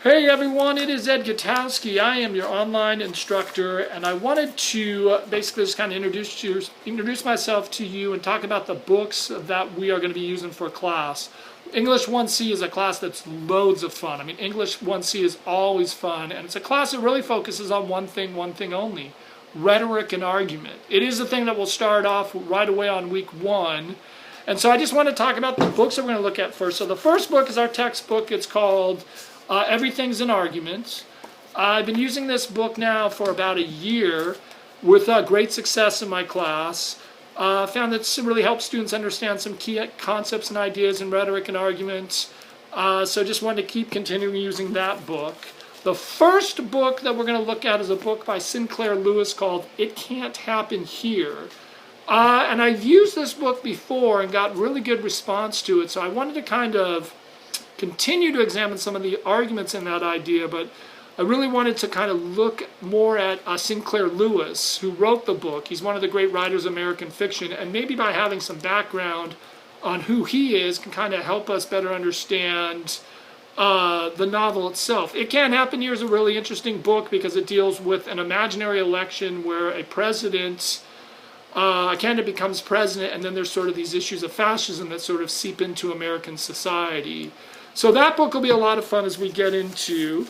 Hey everyone, it is Ed Gutowski. I am your online instructor, and I wanted to basically just kind of introduce myself to you and talk about the books that we are going to be using for class. English 1C is a class that's loads of fun. I mean, English 1C is always fun, and it's a class that really focuses on one thing only: rhetoric and argument. It is the thing that will start off right away on week 1. And so I just want to talk about the books that we're going to look at first. So the first book is our textbook. It's called Everything's an Argument. I've been using this book now for about a year with great success in my class. Found that it really helps students understand some key concepts and ideas in rhetoric and argument. So just wanted to keep continuing using that book. The first book that we're going to look at is a book by Sinclair Lewis called It Can't Happen Here. And I've used this book before and got really good response to it, so I wanted to kind of continue to examine some of the arguments in that idea, but I really wanted to kind of look more at Sinclair Lewis, who wrote the book. He's one of the great writers of American fiction, and maybe by having some background on who he is can kind of help us better understand the novel itself. It Can't Happen Here is a really interesting book because it deals with an imaginary election where a candidate becomes president, and then there's sort of these issues of fascism that sort of seep into American society. So that book will be a lot of fun as we get into.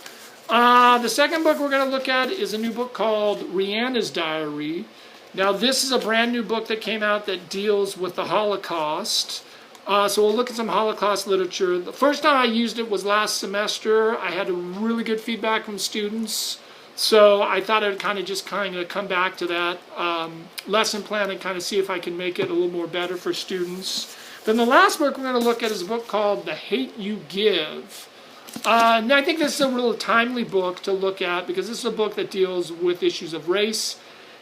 The second book we're going to look at is a new book called Rihanna's Diary. Now this is a brand new book that came out that deals with the Holocaust. So we'll look at some Holocaust literature. The first time I used it was last semester. I had really good feedback from students. So I thought I'd kind of come back to that lesson plan and kind of see if I can make it a little more better for students. Then the last book we're going to look at is a book called The Hate You Give. And I think this is a really timely book to look at because this is a book that deals with issues of race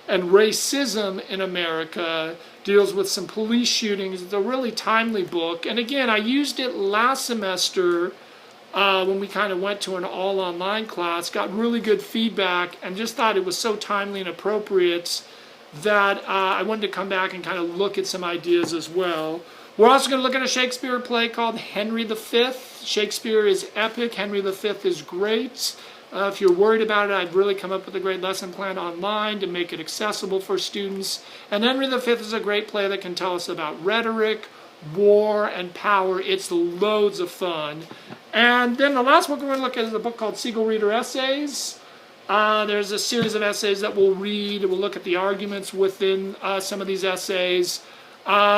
and racism in America, deals with some police shootings. It's a really timely book. And again, I used it last semester when we kind of went to an all-online class, got really good feedback, and just thought it was so timely and appropriate that I wanted to come back and kind of look at some ideas as well. We're also going to look at a Shakespeare play called Henry V. Shakespeare is epic. Henry V is great. If you're worried about it, I've really come up with a great lesson plan online to make it accessible for students. And Henry V is a great play that can tell us about rhetoric, war, and power. It's loads of fun. And then the last book we're going to look at is a book called Siegel Reader Essays. There's a series of essays that we'll read. We'll look at the arguments within some of these essays.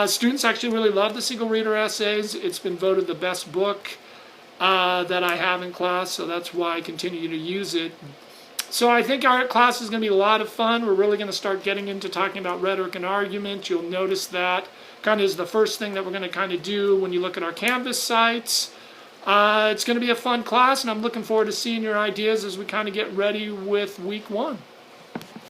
Students actually really love the Siegel Reader Essays. It's been voted the best book that I have in class, so that's why I continue to use it. So I think our class is going to be a lot of fun. We're really going to start getting into talking about rhetoric and argument. You'll notice that kind of is the first thing that we're going to kind of do when you look at our Canvas sites. It's going to be a fun class, and I'm looking forward to seeing your ideas as we kind of get ready with week 1.